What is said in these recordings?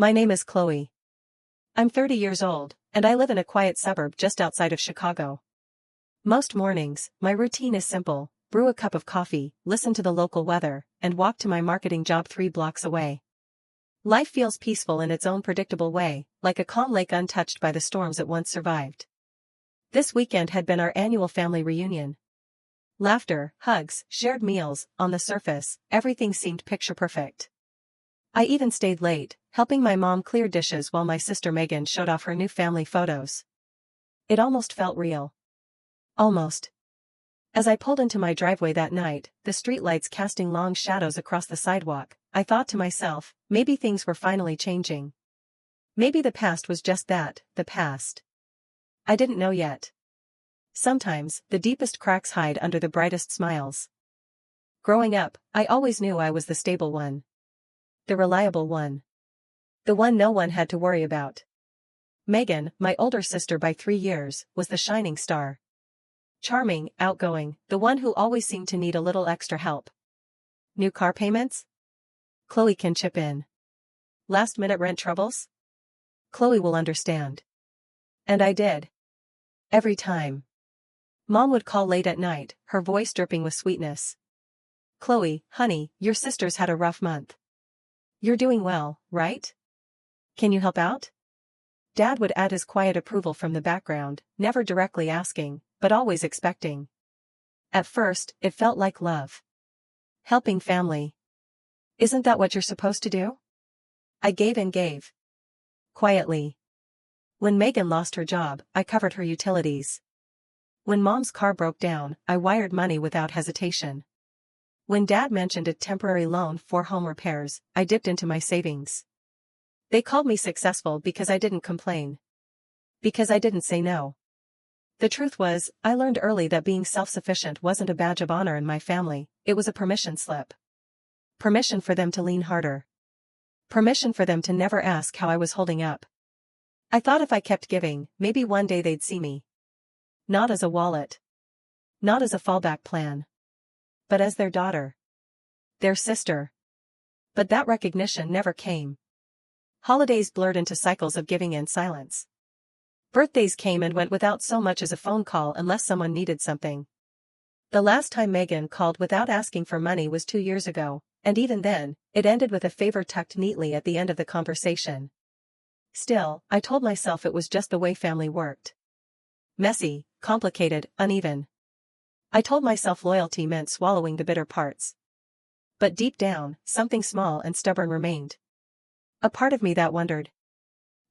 My name is Chloe. I'm 30 years old, and I live in a quiet suburb just outside of Chicago. Most mornings, my routine is simple: brew a cup of coffee, listen to the local weather, and walk to my marketing job 3 blocks away. Life feels peaceful in its own predictable way, like a calm lake untouched by the storms it once survived. This weekend had been our annual family reunion. Laughter, hugs, shared meals. On the surface, everything seemed picture-perfect. I even stayed late, helping my mom clear dishes while my sister Megan showed off her new family photos. It almost felt real. Almost. As I pulled into my driveway that night, the streetlights casting long shadows across the sidewalk, I thought to myself, maybe things were finally changing. Maybe the past was just that, the past. I didn't know yet. Sometimes, the deepest cracks hide under the brightest smiles. Growing up, I always knew I was the stable one. The reliable one. The one no one had to worry about. Megan, my older sister by 3 years, was the shining star. Charming, outgoing, the one who always seemed to need a little extra help. New car payments? Chloe can chip in. Last-minute rent troubles? Chloe will understand. And I did. Every time. Mom would call late at night, her voice dripping with sweetness. Chloe, honey, your sister's had a rough month. You're doing well, right? Can you help out? Dad would add his quiet approval from the background, never directly asking, but always expecting. At first, it felt like love. Helping family. Isn't that what you're supposed to do? I gave and gave. Quietly. When Megan lost her job, I covered her utilities. When Mom's car broke down, I wired money without hesitation. When Dad mentioned a temporary loan for home repairs, I dipped into my savings. They called me successful because I didn't complain. Because I didn't say no. The truth was, I learned early that being self-sufficient wasn't a badge of honor in my family, it was a permission slip. Permission for them to lean harder. Permission for them to never ask how I was holding up. I thought if I kept giving, maybe one day they'd see me. Not as a wallet. Not as a fallback plan. But as their daughter. Their sister. But that recognition never came. Holidays blurred into cycles of giving and silence. Birthdays came and went without so much as a phone call unless someone needed something. The last time Megan called without asking for money was 2 years ago, and even then, it ended with a favor tucked neatly at the end of the conversation. Still, I told myself it was just the way family worked. Messy, complicated, uneven. I told myself loyalty meant swallowing the bitter parts. But deep down, something small and stubborn remained. A part of me that wondered.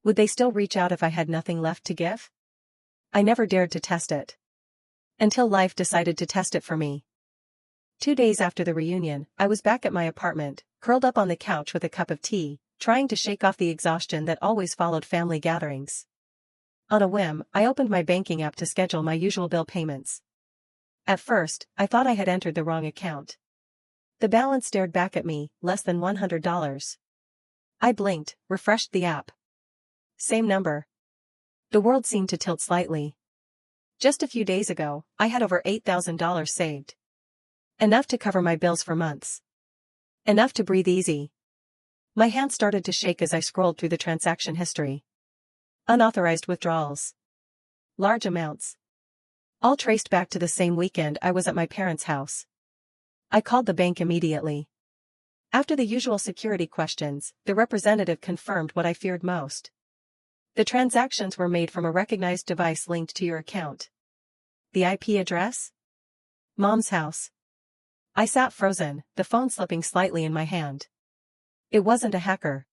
Would they still reach out if I had nothing left to give? I never dared to test it. Until life decided to test it for me. 2 days after the reunion, I was back at my apartment, curled up on the couch with a cup of tea, trying to shake off the exhaustion that always followed family gatherings. On a whim, I opened my banking app to schedule my usual bill payments. At first, I thought I had entered the wrong account. The balance stared back at me, less than $100. I blinked, refreshed the app. Same number. The world seemed to tilt slightly. Just a few days ago, I had over $8,000 saved. Enough to cover my bills for months. Enough to breathe easy. My hand started to shake as I scrolled through the transaction history. Unauthorized withdrawals. Large amounts. All traced back to the same weekend I was at my parents' house. I called the bank immediately. After the usual security questions, the representative confirmed what I feared most. The transactions were made from a recognized device linked to your account. The IP address? Mom's house. I sat frozen, the phone slipping slightly in my hand. It wasn't a hacker.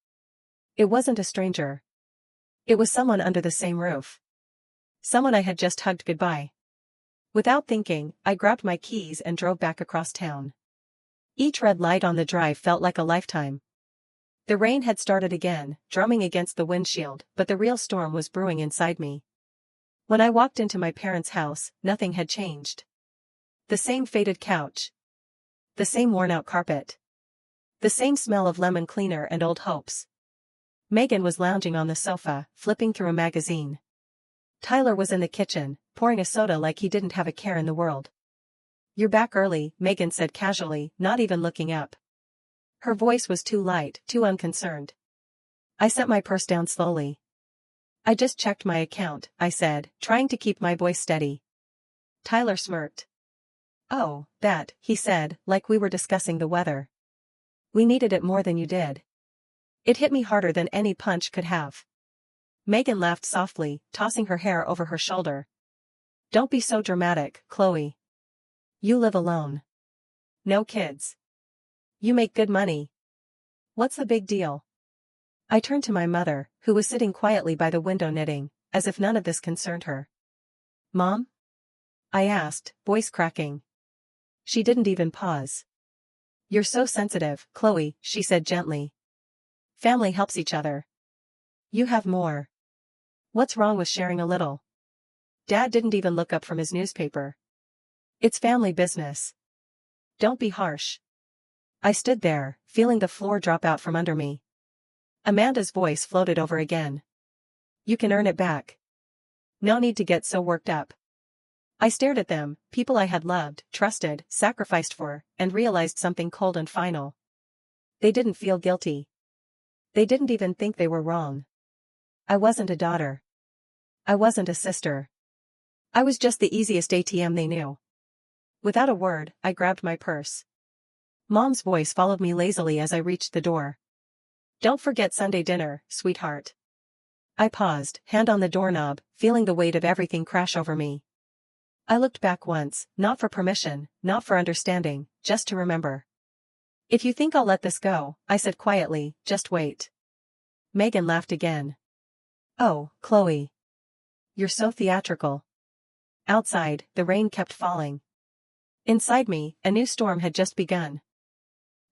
It wasn't a stranger. It was someone under the same roof. Someone I had just hugged goodbye. Without thinking, I grabbed my keys and drove back across town. Each red light on the drive felt like a lifetime. The rain had started again, drumming against the windshield, but the real storm was brewing inside me. When I walked into my parents' house, nothing had changed. The same faded couch. The same worn-out carpet. The same smell of lemon cleaner and old hopes. Megan was lounging on the sofa, flipping through a magazine. Tyler was in the kitchen, pouring a soda like he didn't have a care in the world. "You're back early," Megan said casually, not even looking up. Her voice was too light, too unconcerned. I set my purse down slowly. I just checked my account, I said, trying to keep my voice steady. Tyler smirked. Oh, that, he said, like we were discussing the weather. We needed it more than you did. It hit me harder than any punch could have. Megan laughed softly, tossing her hair over her shoulder. Don't be so dramatic, Chloe. You live alone. No kids. You make good money. What's the big deal? I turned to my mother, who was sitting quietly by the window knitting, as if none of this concerned her. Mom? I asked, voice cracking. She didn't even pause. You're so sensitive, Chloe, she said gently. Family helps each other. You have more. What's wrong with sharing a little? Dad didn't even look up from his newspaper. It's family business. Don't be harsh. I stood there, feeling the floor drop out from under me. Amanda's voice floated over again. You can earn it back. No need to get so worked up. I stared at them, people I had loved, trusted, sacrificed for, and realized something cold and final. They didn't feel guilty. They didn't even think they were wrong. I wasn't a daughter. I wasn't a sister. I was just the easiest ATM they knew. Without a word, I grabbed my purse. Mom's voice followed me lazily as I reached the door. Don't forget Sunday dinner, sweetheart. I paused, hand on the doorknob, feeling the weight of everything crash over me. I looked back once, not for permission, not for understanding, just to remember. If you think I'll let this go, I said quietly, just wait. Megan laughed again. Oh, Chloe. You're so theatrical. Outside, the rain kept falling. Inside me, a new storm had just begun.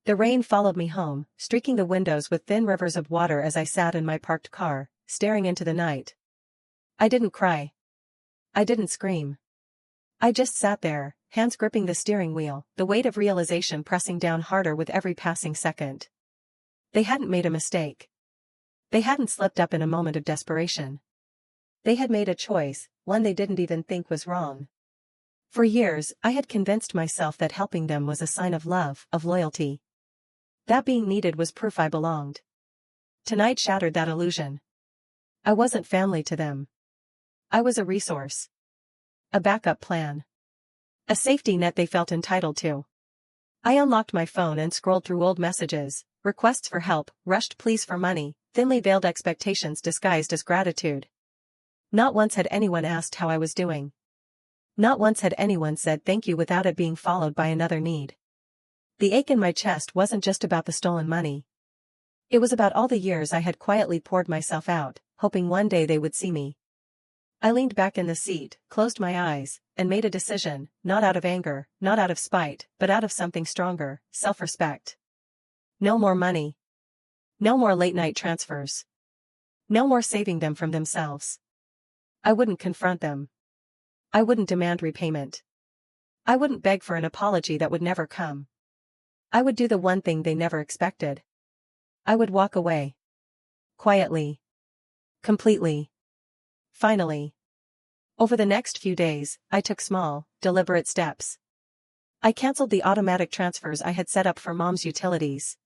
The rain followed me home, streaking the windows with thin rivers of water as I sat in my parked car, staring into the night. I didn't cry. I didn't scream. I just sat there, hands gripping the steering wheel, the weight of realization pressing down harder with every passing second. They hadn't made a mistake. They hadn't slipped up in a moment of desperation. They had made a choice, one they didn't even think was wrong. For years, I had convinced myself that helping them was a sign of love, of loyalty. That being needed was proof I belonged. Tonight shattered that illusion. I wasn't family to them. I was a resource. A backup plan. A safety net they felt entitled to. I unlocked my phone and scrolled through old messages, requests for help, rushed pleas for money, thinly veiled expectations disguised as gratitude. Not once had anyone asked how I was doing. Not once had anyone said thank you without it being followed by another need. The ache in my chest wasn't just about the stolen money. It was about all the years I had quietly poured myself out, hoping one day they would see me. I leaned back in the seat, closed my eyes, and made a decision, not out of anger, not out of spite, but out of something stronger, self-respect. No more money. No more late-night transfers. No more saving them from themselves. I wouldn't confront them. I wouldn't demand repayment. I wouldn't beg for an apology that would never come. I would do the one thing they never expected. I would walk away. Quietly. Completely. Finally. Over the next few days, I took small, deliberate steps. I canceled the automatic transfers I had set up for Mom's utilities.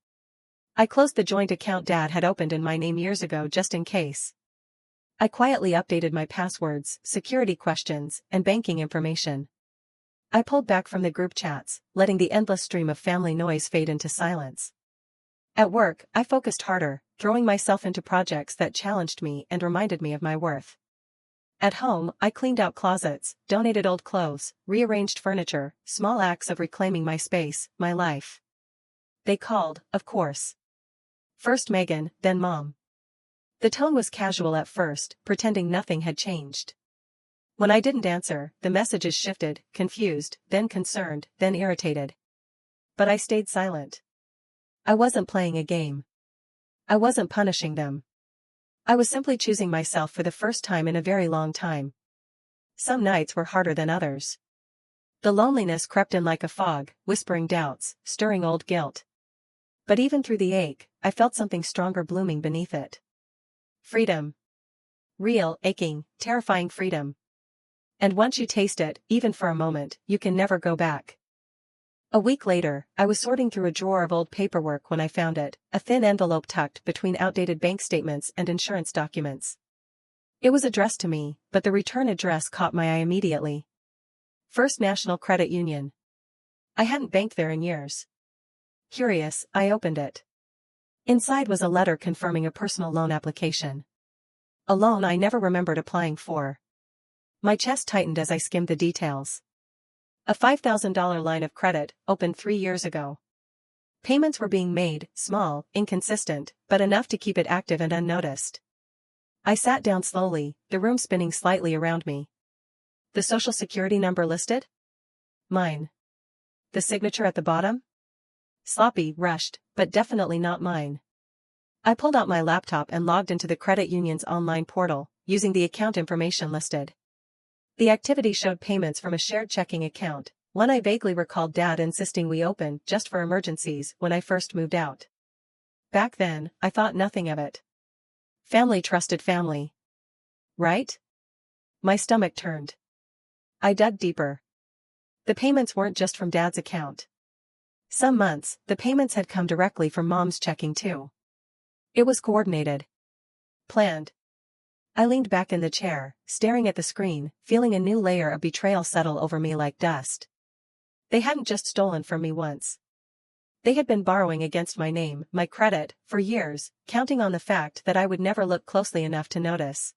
I closed the joint account Dad had opened in my name years ago just in case. I quietly updated my passwords, security questions, and banking information. I pulled back from the group chats, letting the endless stream of family noise fade into silence. At work, I focused harder, throwing myself into projects that challenged me and reminded me of my worth. At home, I cleaned out closets, donated old clothes, rearranged furniture, small acts of reclaiming my space, my life. They called, of course. First Megan, then Mom. The tone was casual at first, pretending nothing had changed. When I didn't answer, the messages shifted, confused, then concerned, then irritated. But I stayed silent. I wasn't playing a game. I wasn't punishing them. I was simply choosing myself for the first time in a very long time. Some nights were harder than others. The loneliness crept in like a fog, whispering doubts, stirring old guilt. But even through the ache, I felt something stronger blooming beneath it. Freedom. Real, aching, terrifying freedom. And once you taste it, even for a moment, you can never go back. A week later, I was sorting through a drawer of old paperwork when I found it, a thin envelope tucked between outdated bank statements and insurance documents. It was addressed to me, but the return address caught my eye immediately. First National Credit Union. I hadn't banked there in years. Curious, I opened it. Inside was a letter confirming a personal loan application. A loan I never remembered applying for. My chest tightened as I skimmed the details. A $5,000 line of credit, opened 3 years ago. Payments were being made, small, inconsistent, but enough to keep it active and unnoticed. I sat down slowly, the room spinning slightly around me. The social security number listed? Mine. The signature at the bottom? Sloppy, rushed, but definitely not mine. I pulled out my laptop and logged into the credit union's online portal, using the account information listed. The activity showed payments from a shared checking account, one I vaguely recalled Dad insisting we open just for emergencies when I first moved out. Back then, I thought nothing of it. Family trusted family. Right? My stomach turned. I dug deeper. The payments weren't just from Dad's account. Some months, the payments had come directly from Mom's checking too. It was coordinated. Planned. I leaned back in the chair, staring at the screen, feeling a new layer of betrayal settle over me like dust. They hadn't just stolen from me once. They had been borrowing against my name, my credit, for years, counting on the fact that I would never look closely enough to notice.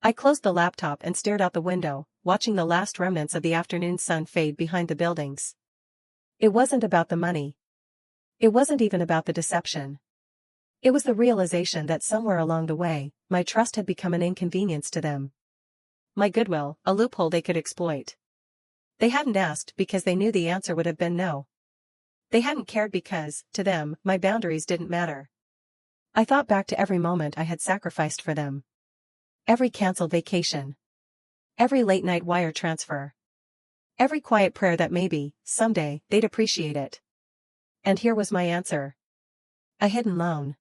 I closed the laptop and stared out the window, watching the last remnants of the afternoon sun fade behind the buildings. It wasn't about the money. It wasn't even about the deception. It was the realization that somewhere along the way, my trust had become an inconvenience to them. My goodwill, a loophole they could exploit. They hadn't asked because they knew the answer would have been no. They hadn't cared because, to them, my boundaries didn't matter. I thought back to every moment I had sacrificed for them. Every canceled vacation. Every late-night wire transfer. Every quiet prayer that maybe, someday, they'd appreciate it. And here was my answer. A hidden loan.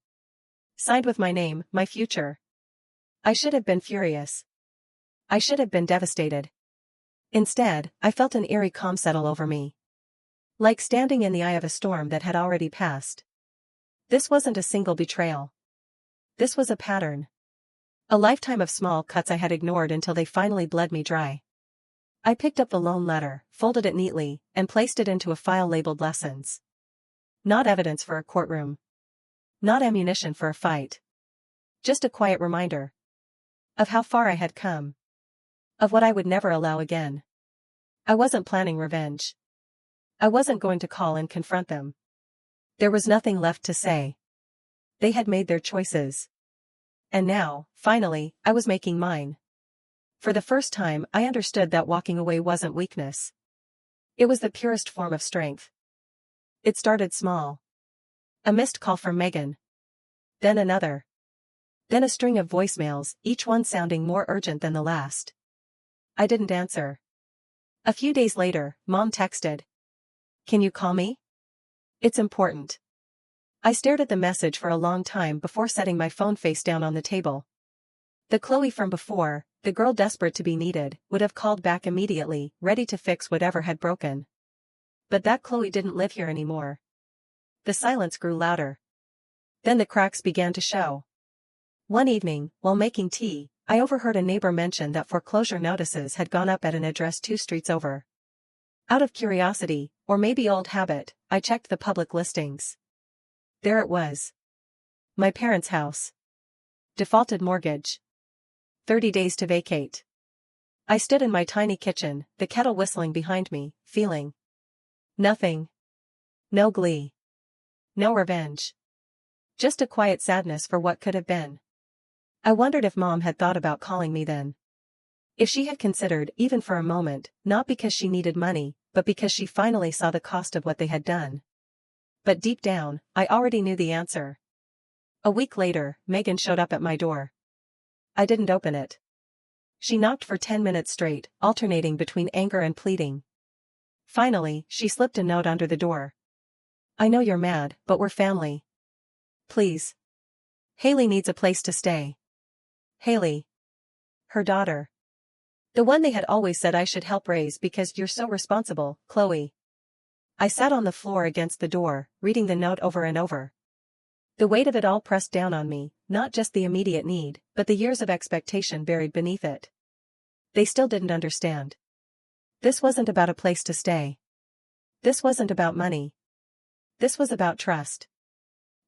Signed with my name, my future. I should have been furious. I should have been devastated. Instead, I felt an eerie calm settle over me. Like standing in the eye of a storm that had already passed. This wasn't a single betrayal. This was a pattern. A lifetime of small cuts I had ignored until they finally bled me dry. I picked up the loan letter, folded it neatly, and placed it into a file labeled lessons. Not evidence for a courtroom. Not ammunition for a fight. Just a quiet reminder. Of how far I had come. Of what I would never allow again. I wasn't planning revenge. I wasn't going to call and confront them. There was nothing left to say. They had made their choices. And now, finally, I was making mine. For the first time, I understood that walking away wasn't weakness. It was the purest form of strength. It started small. A missed call from Megan. Then another. Then a string of voicemails, each one sounding more urgent than the last. I didn't answer. A few days later, Mom texted. "Can you call me? It's important." I stared at the message for a long time before setting my phone face down on the table. The Chloe from before, the girl desperate to be needed, would have called back immediately, ready to fix whatever had broken. But that Chloe didn't live here anymore. The silence grew louder. Then the cracks began to show. One evening, while making tea, I overheard a neighbor mention that foreclosure notices had gone up at an address 2 streets over. Out of curiosity, or maybe old habit, I checked the public listings. There it was. My parents' house. Defaulted mortgage. 30 days to vacate. I stood in my tiny kitchen, the kettle whistling behind me, feeling nothing. No glee. No revenge. Just a quiet sadness for what could have been. I wondered if Mom had thought about calling me then. If she had considered, even for a moment, not because she needed money, but because she finally saw the cost of what they had done. But deep down, I already knew the answer. A week later, Megan showed up at my door. I didn't open it. She knocked for 10 minutes straight, alternating between anger and pleading. Finally, she slipped a note under the door. "I know you're mad, but we're family. Please. Haley needs a place to stay." Haley. Her daughter. The one they had always said I should help raise because you're so responsible, Chloe. I sat on the floor against the door, reading the note over and over. The weight of it all pressed down on me, not just the immediate need, but the years of expectation buried beneath it. They still didn't understand. This wasn't about a place to stay. This wasn't about money. This was about trust.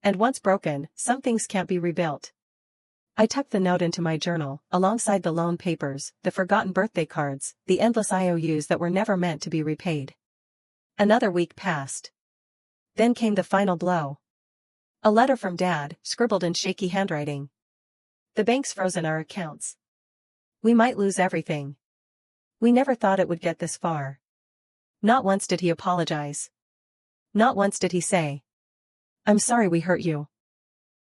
And once broken, some things can't be rebuilt. I tucked the note into my journal, alongside the loan papers, the forgotten birthday cards, the endless IOUs that were never meant to be repaid. Another week passed. Then came the final blow. A letter from Dad, scribbled in shaky handwriting. The bank's frozen our accounts. We might lose everything. We never thought it would get this far. Not once did he apologize. Not once did he say, "I'm sorry we hurt you."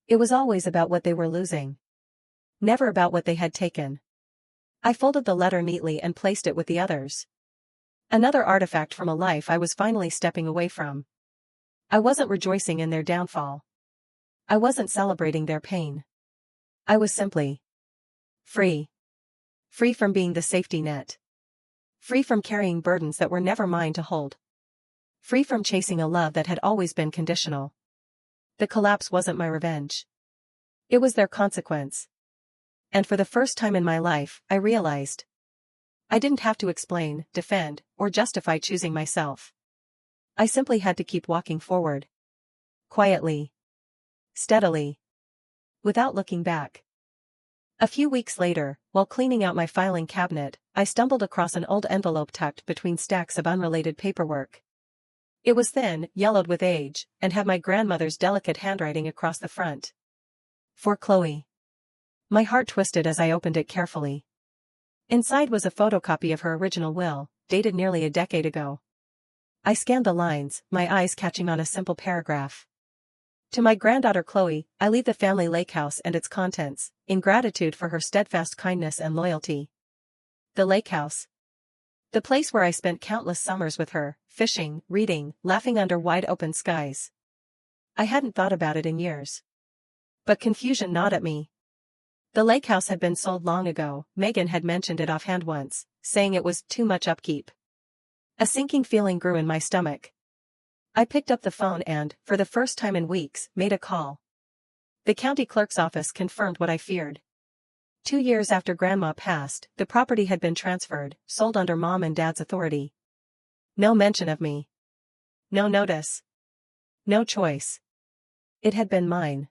It was always about what they were losing. Never about what they had taken. I folded the letter neatly and placed it with the others. Another artifact from a life I was finally stepping away from. I wasn't rejoicing in their downfall. I wasn't celebrating their pain. I was simply free. Free from being the safety net. Free from carrying burdens that were never mine to hold. Free from chasing a love that had always been conditional. The collapse wasn't my revenge. It was their consequence. And for the first time in my life, I realized I didn't have to explain, defend, or justify choosing myself. I simply had to keep walking forward. Quietly. Steadily. Without looking back. A few weeks later, while cleaning out my filing cabinet, I stumbled across an old envelope tucked between stacks of unrelated paperwork. It was thin, yellowed with age, and had my grandmother's delicate handwriting across the front. For Chloe. My heart twisted as I opened it carefully. Inside was a photocopy of her original will, dated nearly a decade ago. I scanned the lines, my eyes catching on a simple paragraph. To my granddaughter Chloe, I leave the family lake house and its contents, in gratitude for her steadfast kindness and loyalty. The lake house. The place where I spent countless summers with her, fishing, reading, laughing under wide-open skies. I hadn't thought about it in years. But confusion gnawed at me. The lake house had been sold long ago. Megan had mentioned it offhand once, saying it was too much upkeep. A sinking feeling grew in my stomach. I picked up the phone and, for the first time in weeks, made a call. The county clerk's office confirmed what I feared. 2 years after Grandma passed, the property had been transferred, sold under Mom and Dad's authority. No mention of me. No notice. No choice. It had been mine.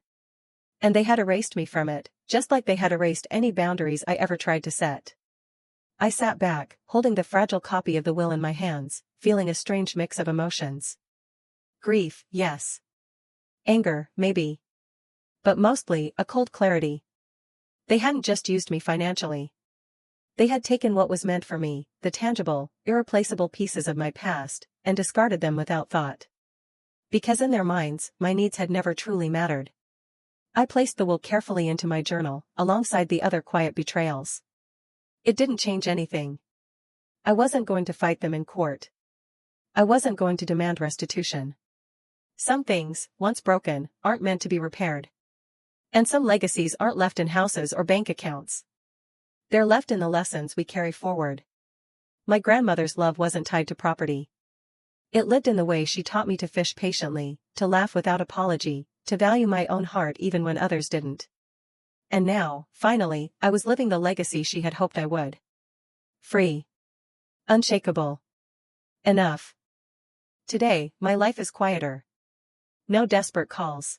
And they had erased me from it, just like they had erased any boundaries I ever tried to set. I sat back, holding the fragile copy of the will in my hands, feeling a strange mix of emotions. Grief, yes. Anger, maybe. But mostly, a cold clarity. They hadn't just used me financially. They had taken what was meant for me, the tangible, irreplaceable pieces of my past, and discarded them without thought. Because in their minds, my needs had never truly mattered. I placed the will carefully into my journal, alongside the other quiet betrayals. It didn't change anything. I wasn't going to fight them in court. I wasn't going to demand restitution. Some things, once broken, aren't meant to be repaired. And some legacies aren't left in houses or bank accounts. They're left in the lessons we carry forward. My grandmother's love wasn't tied to property. It lived in the way she taught me to fish patiently, to laugh without apology, to value my own heart even when others didn't. And now, finally, I was living the legacy she had hoped I would. Free. Unshakable. Enough. Today, my life is quieter. No desperate calls.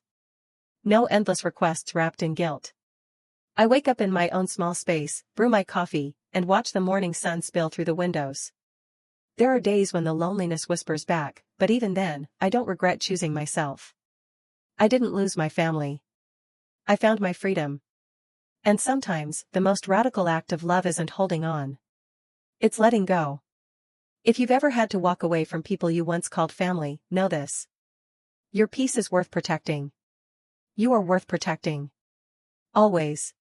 No endless requests wrapped in guilt. I wake up in my own small space, brew my coffee, and watch the morning sun spill through the windows. There are days when the loneliness whispers back, but even then, I don't regret choosing myself. I didn't lose my family. I found my freedom. And sometimes, the most radical act of love isn't holding on. It's letting go. If you've ever had to walk away from people you once called family, know this. Your peace is worth protecting. You are worth protecting. Always.